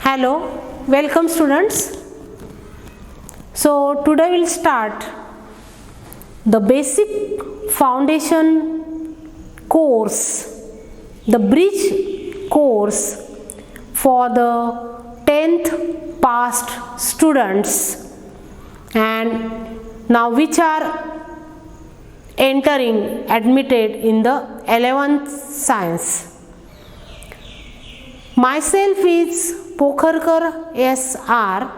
Hello, welcome students. So today we'll start the basic foundation course, the bridge course for the 10th passed students and now which are entering admitted in the 11th science. Myself is Pokharkar S.R.,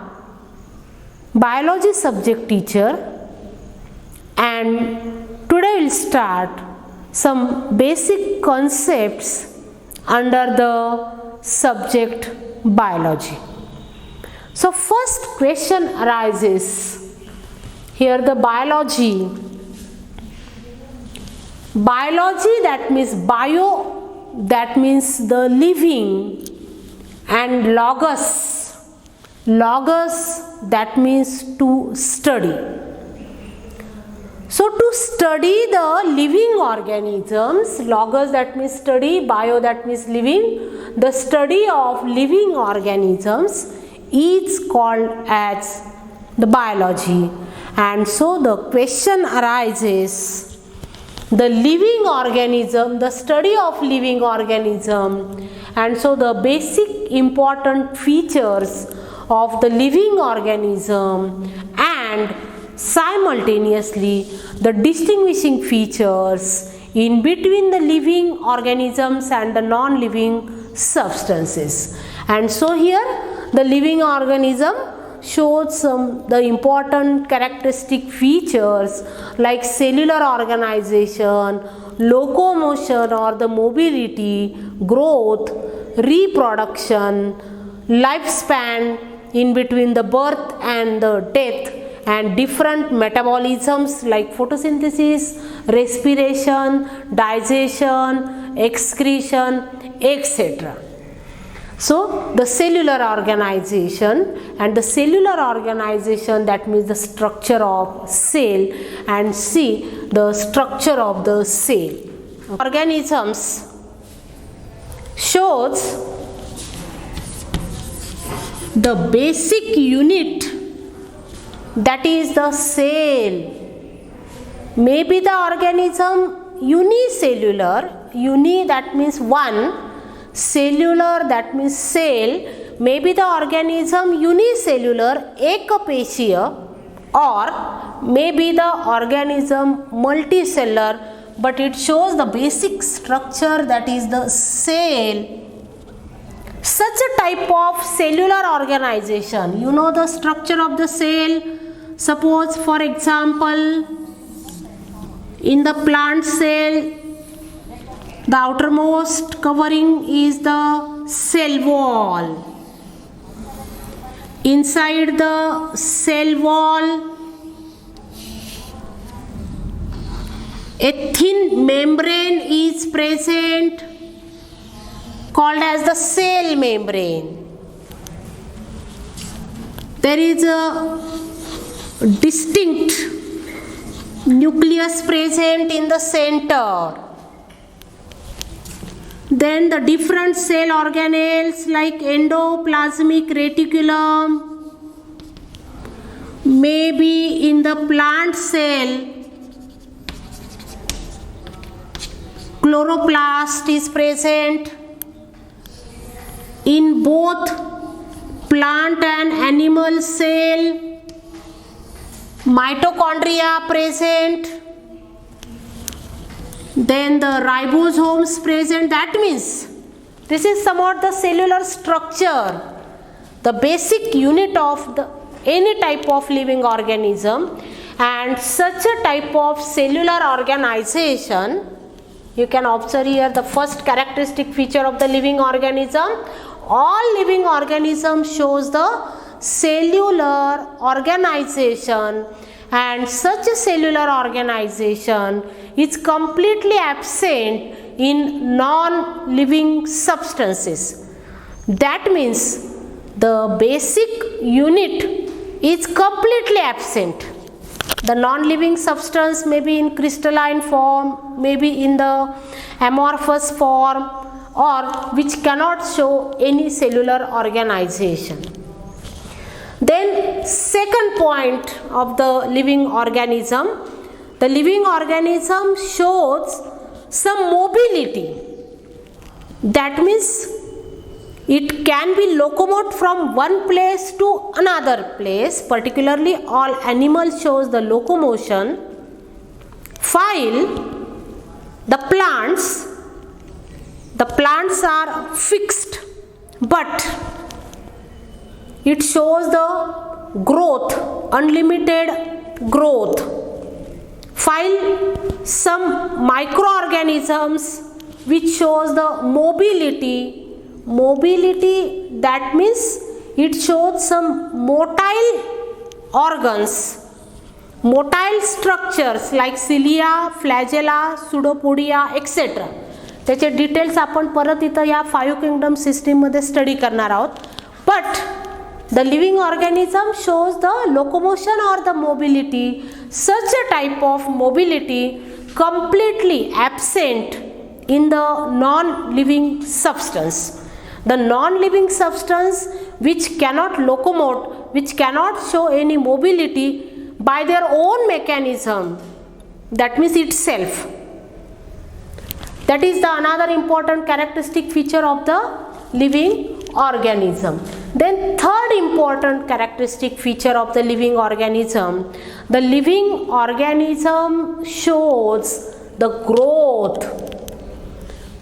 biology subject teacher, and today we'll start some basic concepts under the subject biology. So first question arises here, the biology. Biology, that means bio, that means the living, and logos, that means to study. So to study the living organisms, logos that means study, bio that means living, the study of living organisms is called as the biology. And so the question arises, the living organism, the study of living organism, and so the basic important features of the living organism and simultaneously the distinguishing features in between the living organisms and the non-living substances. And so here the living organism shows the important characteristic features like cellular organization, locomotion or the mobility, growth, reproduction, lifespan in between the birth and the death, and different metabolisms like photosynthesis, respiration, digestion, excretion, etc. So the cellular organization, and the cellular organization, that means the structure of cell, and see the structure of the cell. Organisms shows the basic unit, that is the cell. Maybe the organism unicellular, uni that means one, cellular that means cell, maybe the organism unicellular ekapecia, or maybe the organism multicellular, but it shows the basic structure, that is the cell. Such a type of cellular organization, you know the structure of the cell. Suppose for example in the plant cell, the outermost covering is the cell wall. Inside the cell wall, a thin membrane is present called as the cell membrane. There is a distinct nucleus present in the center. Then the different cell organelles like endoplasmic reticulum, maybe in the plant cell, chloroplast is present. In both plant and animal cell, mitochondria present. Then the ribosomes present. That means this is somewhat the cellular structure, the basic unit of the any type of living organism. And such a type of cellular organization, you can observe here the first characteristic feature of the living organism. All living organisms shows the cellular organization, and such a cellular organization is completely absent in non-living substances. That means the basic unit is completely absent. The non-living substance may be in crystalline form, maybe in the amorphous form, or which cannot show any cellular organization. Then second point of the living organism, the living organism shows some mobility. That means it can be locomoted from one place to another place, particularly all animals shows the locomotion, while the plants are fixed, but it shows the growth, unlimited growth, while some microorganisms which shows the mobility, that means it shows some motile organs, motile structures like cilia, flagella, pseudopodia, etc. त्याचे details आपण परत इथं या 5 kingdom system मध्ये study करणार आहोत. But the living organism shows the locomotion or the mobility. Such a type of mobility completely absent in the non-living substance. The non-living substance which cannot locomote, which cannot show any mobility by their own mechanism, that means itself. That is the another important characteristic feature of the living organism. Then third important characteristic feature of the living organism, the living organism shows the growth.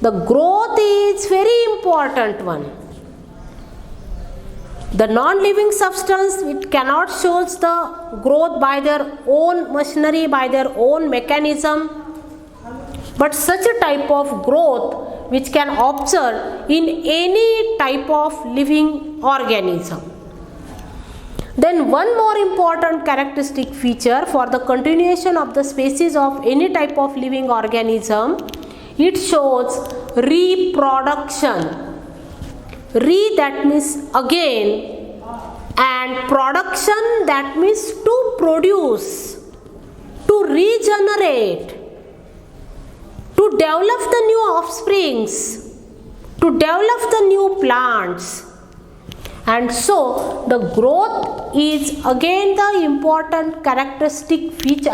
The growth is very important one. The non-living substance, it cannot shows the growth by their own machinery, by their own mechanism, but such a type of growth which can observe in any type of living organism. Then one more important characteristic feature for the continuation of the species of any type of living organism, it shows reproduction. That means again, and production, that means to produce, to regenerate, to develop the new offsprings, to develop the new plants. And so the growth is again the important characteristic feature.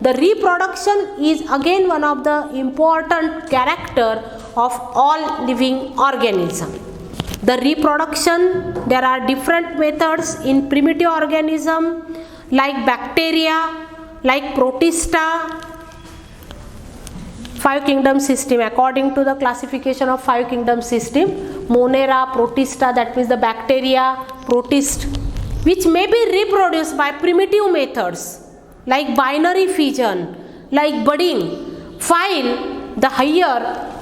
The reproduction is again one of the important character of all living organism. The reproduction, there are different methods in primitive organism like bacteria, like protista. 5 kingdom system, according to the classification of 5 kingdom system, Monera, Protista, that means the bacteria, protist, which may be reproduced by primitive methods like binary fission, like budding, while the higher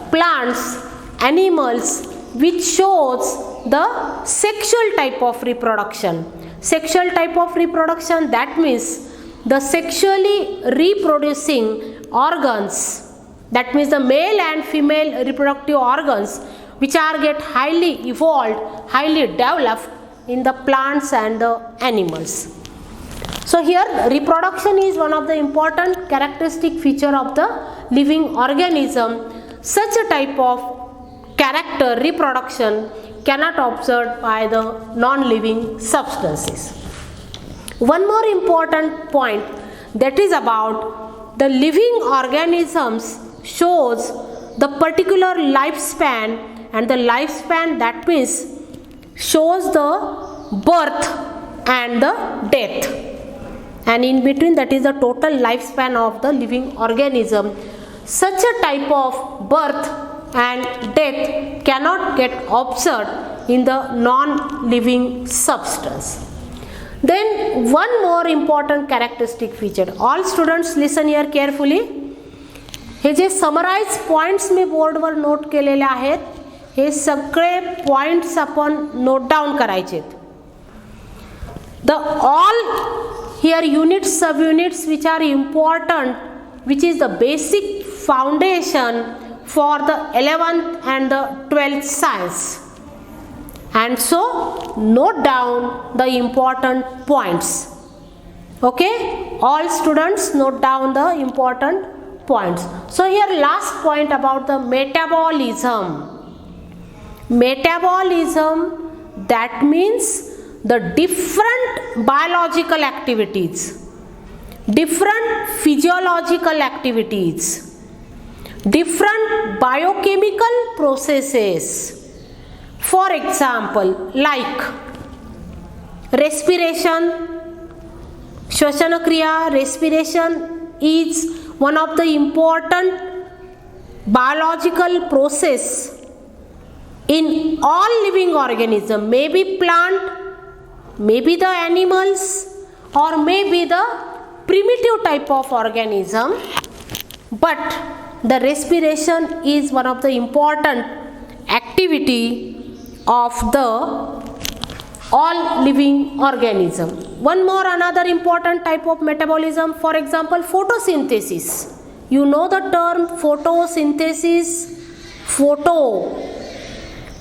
plants, animals, which shows the sexual type of reproduction. Sexual type of reproduction, that means the sexually reproducing organs, that means the male and female reproductive organs which are get highly evolved, highly developed in the plants and the animals. So here reproduction is one of the important characteristic feature of the living organism. Such a type of character, reproduction, cannot observed by the non-living substances. One more important point, that is about the living organisms shows the particular lifespan, and the lifespan, that means shows the birth and the death, and in between, that is the total lifespan of the living organism. Such a type of birth and death cannot get observed in the non-living substance. Then one more important characteristic feature. All students listen here carefully. हे जे summarize points मी बोर्डवर note केलेले आहेत, हे सगळे points आपण note down करायचे. The all here units, subunits which are important, which is the basic foundation for the 11th and the 12th science. And so note down the important points. Okay, all students note down the important points. So here last point about the metabolism. Metabolism, that means the different biological activities, different physiological activities, different biochemical processes. For example, like respiration, Shvasana Kriya. Respiration is one of the important biological process in all living organism, maybe plant, maybe the animals, or maybe the primitive type of organism, but the respiration is one of the important activity of the all living organism. One more another important type of metabolism, for example, photosynthesis. You know the term photosynthesis.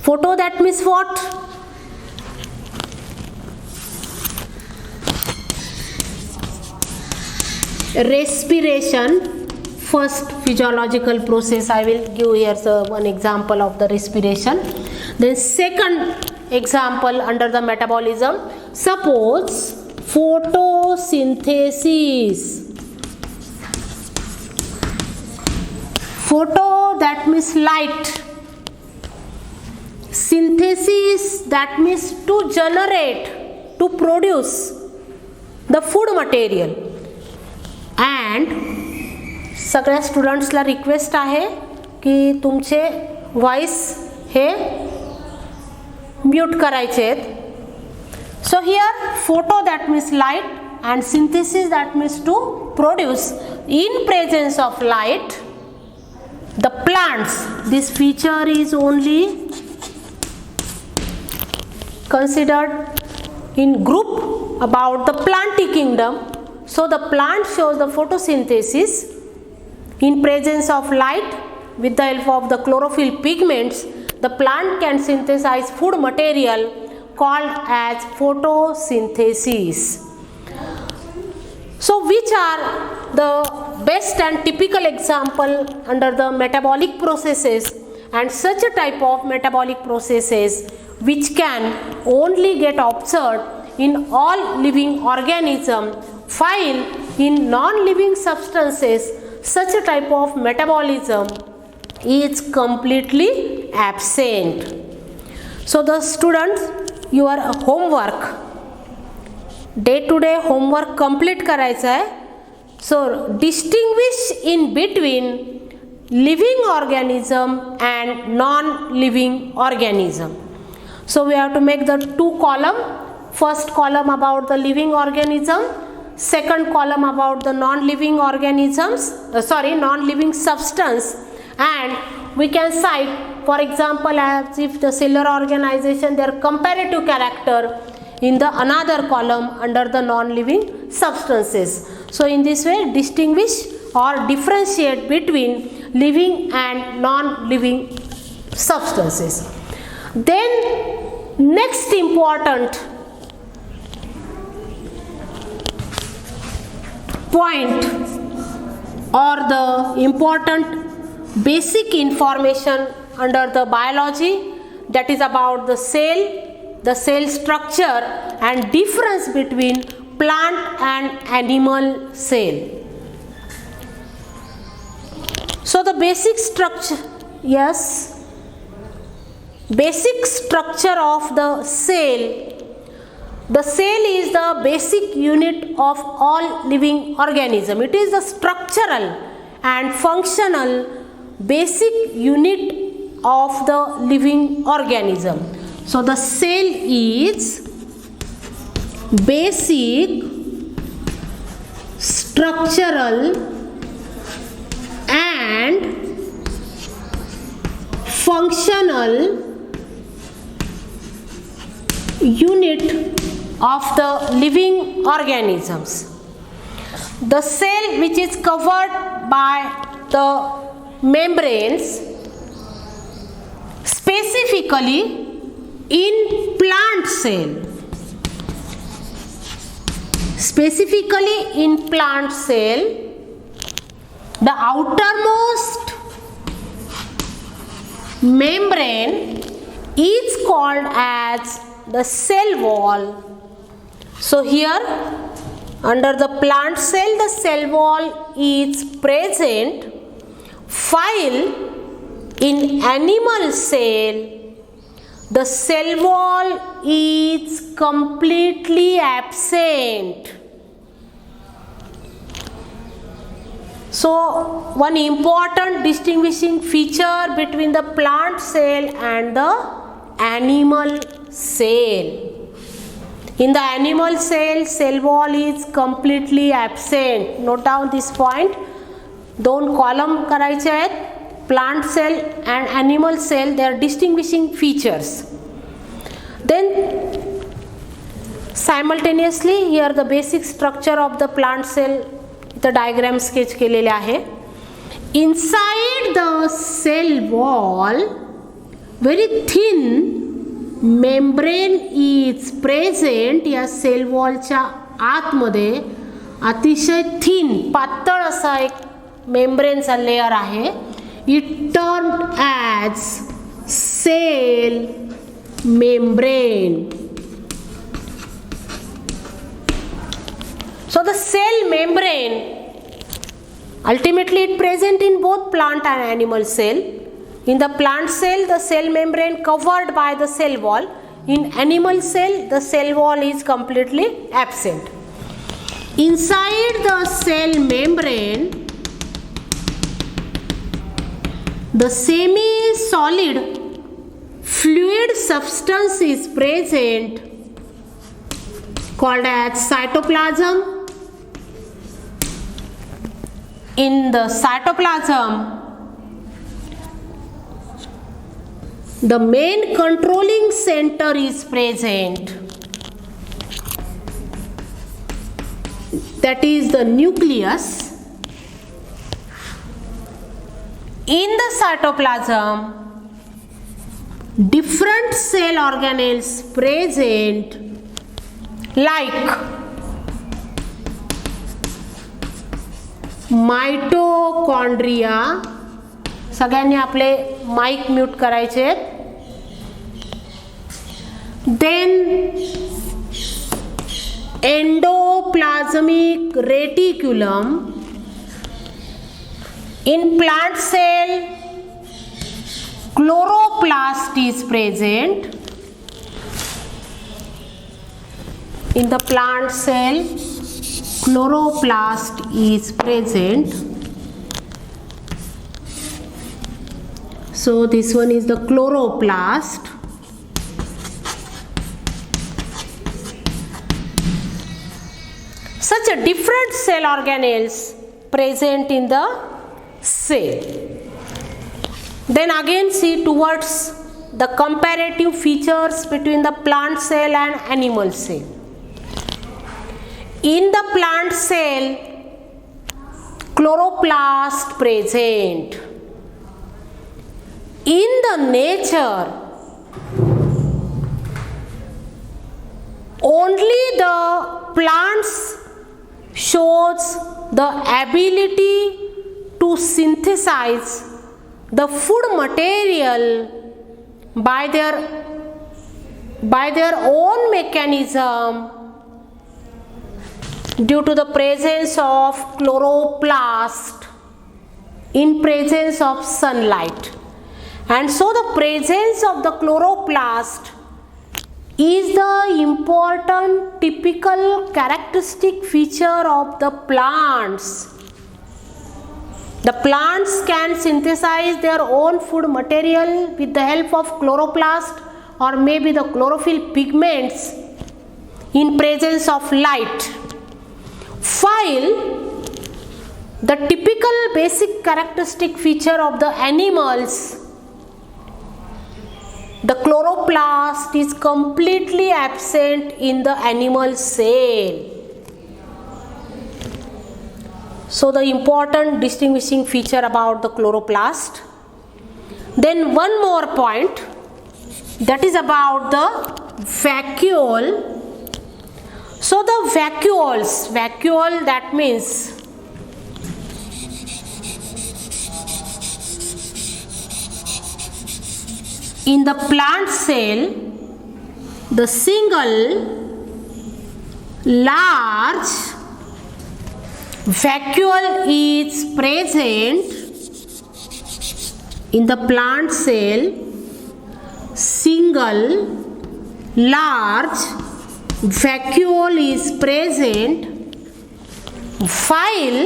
Photo, that means what? Respiration. First physiological process I will give here one example of the respiration. Then second example under the metabolism, suppose photosynthesis. Photo, that means light. Synthesis, that means to generate, to produce the food material. And सगळ्या स्टुडंट्सला request आहे की तुमचे voice हे mute करायचे आहेत. So here photo, that means light, and synthesis, that means to produce in presence of light the plants. This feature is only considered in group about the planty kingdom. So the plant shows the photosynthesis in presence of light with the help of the chlorophyll pigments. The plant can synthesize food material called as photosynthesis. So which are the best and typical example under the metabolic processes, and such a type of metabolic processes which can only get observed in all living organisms, while in non-living substances such a type of metabolism is completely absent. So the students, your homework, day to day homework complete करायचा आहे. So distinguish in between living organism and non-living organism. So we have to make the two column. First column about the living organism, second column about the non-living organisms, non-living substance, and we can cite, for example, as if the cellular organization, their comparative character in the another column under the non-living substances. So in this way distinguish or differentiate between living and non-living substances. Then next important point or the important basic information under the biology, that is about the cell structure and difference between plant and animal cell. So the basic structure, yes, basic structure of the cell. The cell is the basic unit of all living organism. It is the structural and functional basic unit of the living organism. So the cell is basic structural and functional unit of the living organisms. The cell, which is covered by the membranes, specifically in plant cell, The outermost membrane is called as the cell wall. So here under the plant cell, the cell wall is present, while in animal cell the cell wall is completely absent. So one important distinguishing feature between the plant cell and the animal cell. In the animal cell, cell wall is completely absent. Note down this point. दोन column करायचे आहेत. Plant cell and animal cell, they are distinguishing features. Then simultaneously here the basic structure of the plant cell, the diagram sketch केलेले आहे. Inside the cell wall, very thin membrane is present. या cell वॉलच्या आतमध्ये अतिशय thin पातळ असा एक मेम्ब्रेनचा layer आहे. It termed as cell membrane. So the cell membrane, ultimately it present in both plant and animal cell. In the plant cell, the cell membrane covered by the cell wall. In animal cell, the cell wall is completely absent. Inside the cell membrane, the semi-solid fluid substance is present called as cytoplasm. In the cytoplasm, the main controlling center is present, that is the nucleus. In the cytoplasm, different cell organelles present like mitochondria. सगळ्यांनी आपले mic mute करायचे. Then endoplasmic reticulum. In plant cell, chloroplast is present. In the plant cell, chloroplast is present. So this one is the chloroplast. Such a different cell organelles present in the cell. Then again see towards the comparative features between the plant cell and animal cell. In the plant cell, chloroplast present. In the nature, only the plants shows the ability to synthesize the food material by their own mechanism due to the presence of chloroplast in presence of sunlight. And so the presence of the chloroplast is the important typical characteristic feature of the plants. The plants can synthesize their own food material with the help of chloroplast or maybe the chlorophyll pigments in presence of light. While the typical basic characteristic feature of the animals, the chloroplast is completely absent in the animal cell. So the important distinguishing feature about the chloroplast. Then one more point, that is about the vacuole. So the vacuole, that means in the plant cell, the single large vacuole is present in the plant cell. Single large vacuole is present, while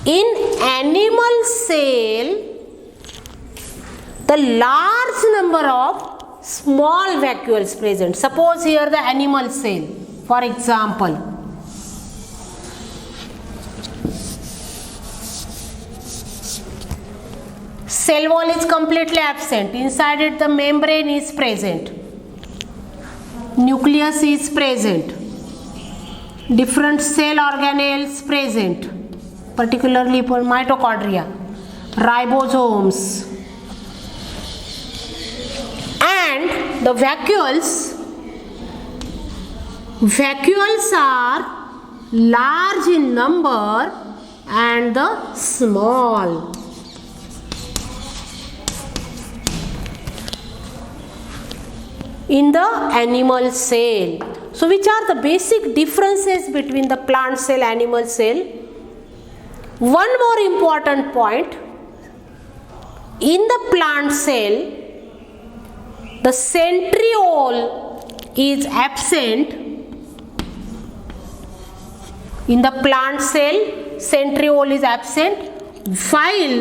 in animal cell the large number of small vacuoles present. Suppose here the animal cell, for example, cell wall is completely absent. Inside it the membrane is present. Nucleus is present. Different cell organelles present, particularly for mitochondria, ribosomes. And the vacuoles are large in number and the small. In the animal cell. So which are the basic differences between the plant cell, animal cell? One more important point, in the plant cell the centriole is absent. In the plant cell centriole is absent, while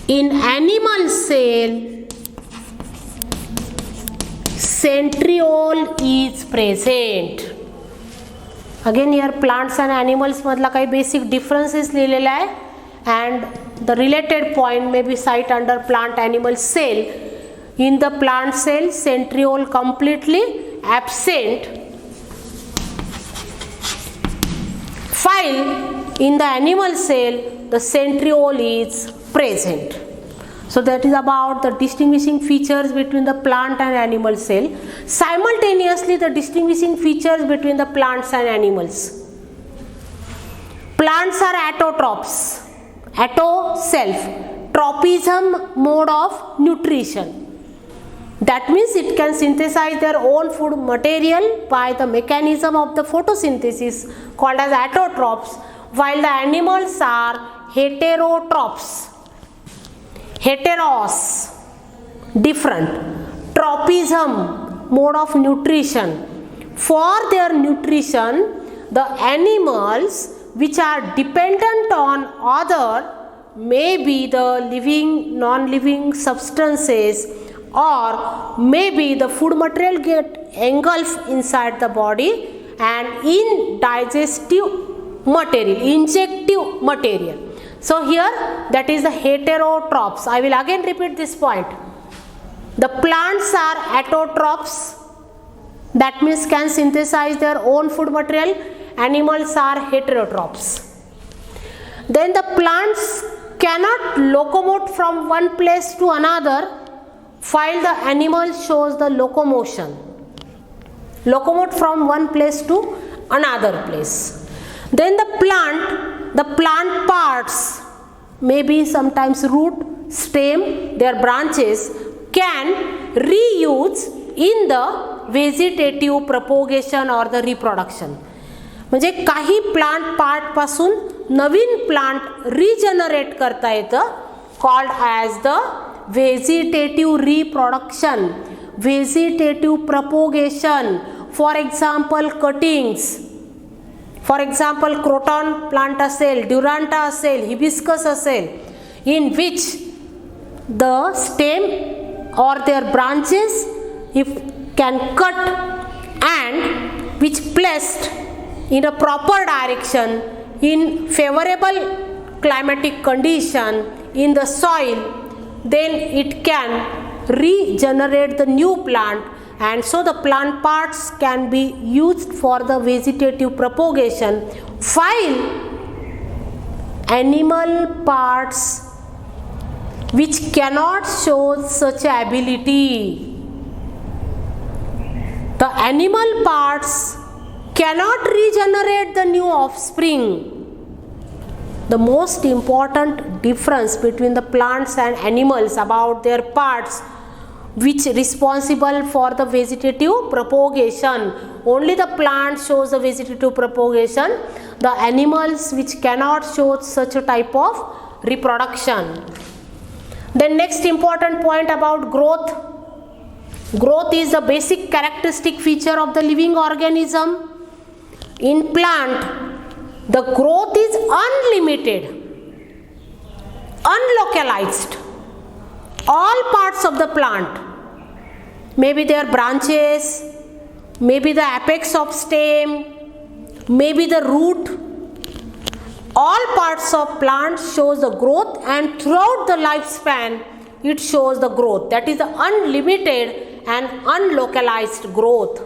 in animal cell centriole is present. Again here plants and animals मधला काही basic differences लिहिलेला आहे, and the related point may be cited under plant animal cell. In the plant cell centriole completely absent, while in the animal cell the centriole is present. So that is about the distinguishing features between the plant and animal cell. Simultaneously the distinguishing features between the plants and animals. Plants are autotrophs. Auto, self. Tropism, mode of nutrition. That means it can synthesize their own food material by the mechanism of the photosynthesis called as autotrophs, while the animals are heterotrophs. Heteros, different. Tropism, mode of nutrition. For their nutrition, the animals which are dependent on other, may be the living, non-living substances, or maybe the food material get engulfed inside the body and in digestive material, injective material. So here that is the heterotrophs. I will again repeat this point. The plants are autotrophs, that means can synthesize their own food material. Animals are heterotrophs. Then the plants cannot locomote from one place to another, while the animal shows the locomotion. Locomote from one place to another place. Then the plant parts, maybe sometimes root, stem, their branches, can reuse in the vegetative propagation or the reproduction. म्हणजे काही plant part पासून नवीन plant regenerate करता येतं, called as the vegetative reproduction, vegetative propagation. For example cuttings, for example croton plant असेल, duranta असेल, hibiscus असेल, in which the stem or their branches if can cut and which placed in a proper direction in favorable climatic condition in the soil, then it can regenerate the new plant, and so the plant parts can be used for the vegetative propagation, while animal parts which cannot show such ability. The animal parts cannot regenerate the new offspring. the most important difference between the plants and animals about their parts which responsible for the vegetative propagation. Only the plant shows the vegetative propagation, the animals which cannot show such a type of reproduction. Then next important point about growth. Growth is the basic characteristic feature of the living organism. In plant, the growth is unlimited, unlocalized. All parts of the plant, maybe their branches, maybe the apex of stem, maybe the root, all parts of plant shows the growth, and throughout the lifespan it shows the growth. That is the unlimited and unlocalized growth.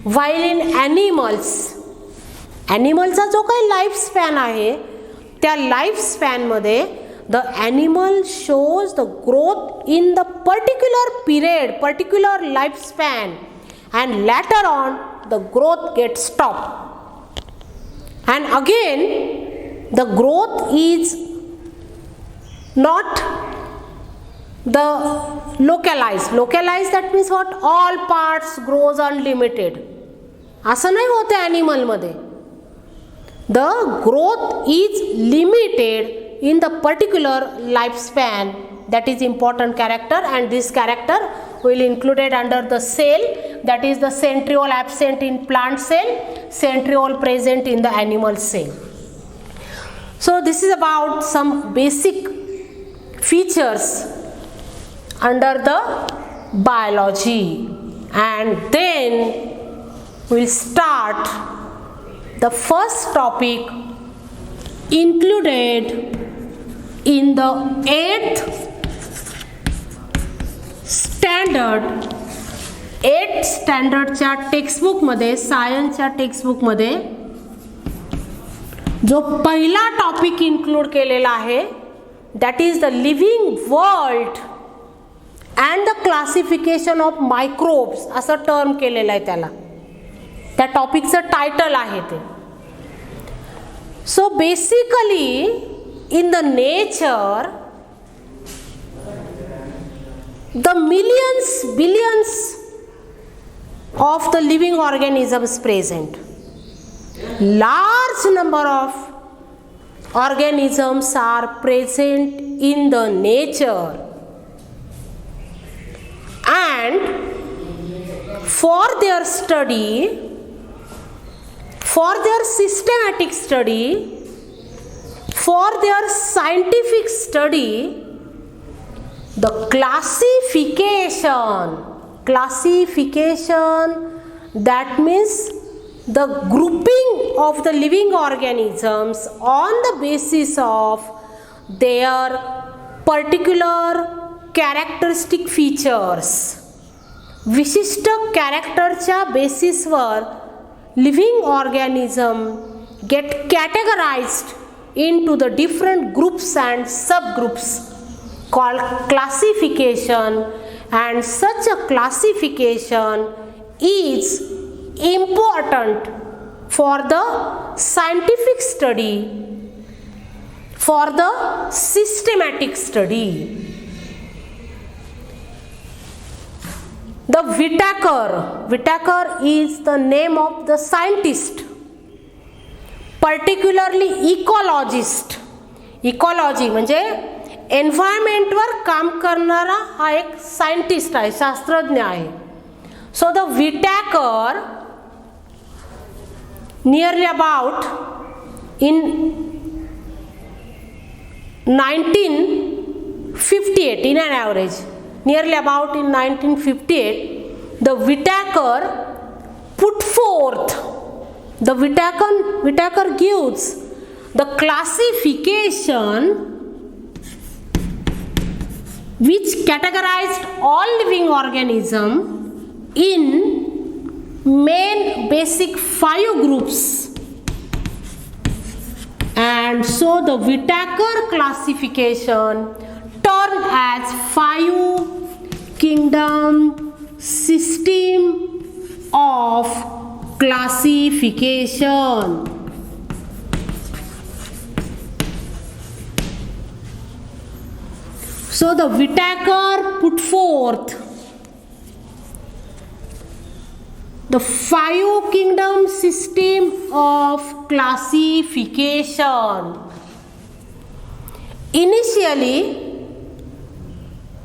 While in animals, चा जो काही life span आहे त्या life span मध्ये the animal shows the growth in the particular period, particular lifespan, and later on the growth gets stopped. And again the growth is not the localized. Localized, that means what? All parts grows unlimited. असं नाही होते animal मध्ये. The growth is limited in the particular lifespan. That is important character, and this character will included under the cell, that is the centriole absent in plant cell, centriole present in the animal cell. So this is about some basic features under the biology, and then we'll start the first topic included in the 8th स्टँडर्डच्या टेक्स्टबुकमध्ये, सायन्सच्या टेक्स्टबुकमध्ये जो पहिला topic include केलेला आहे that is the living world and the classification of microbes असं term केलेलं आहे त्याला. त्या टॉपिकचं title आहे ते. So basically in the nature, the millions, billions of the living organisms present. Large number of organisms are present in the nature, and for their study, for their systematic study, for their scientific study, the classification, that means the grouping of the living organisms on the basis of their particular characteristic features. विशिष्ट कॅरेक्टरच्या बेसिसवर living organism get categorized into the different groups and subgroups called classification, and such a classification is important for the scientific study, for the systematic study. The Whittaker is the name of the scientist, particularly ecologist. Ecology म्हणजे एन्व्हायरमेंटवर काम करणारा हा एक scientist आहे, शास्त्रज्ञ आहे. So the Whittaker nearly about in 1958, in an average, nearly about in 1958, the Whittaker put forth, the Whittaker gives the classification which categorized all living organisms in main basic 5 groups, and so the Whittaker classification termed as 5 kingdom system of classification. So the Whittaker put forth the 5 kingdom system of classification. Initially,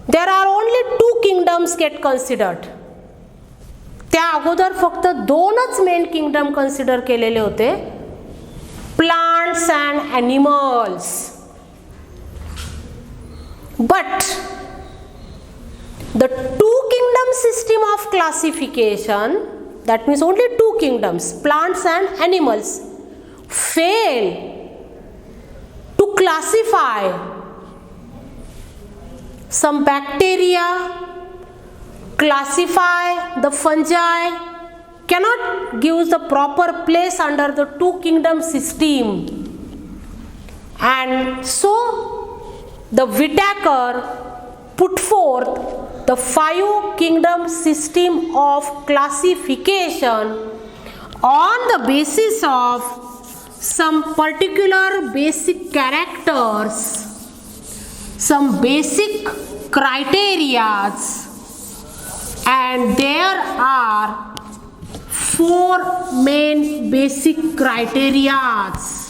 there are only 2 kingdoms get considered. त्या अगोदर फक्त 2च main kingdom consider केलेले होते, plants and animals. But the 2 kingdom system of classification, that means only 2 kingdoms, plants and animals, fail to classify some bacteria, classify the fungi, cannot give the proper place under the 2 kingdom system. And so the Whittaker put forth the 5 kingdom system of classification on the basis of some particular basic characters, some basic criterias, and there are 4 main basic criterias.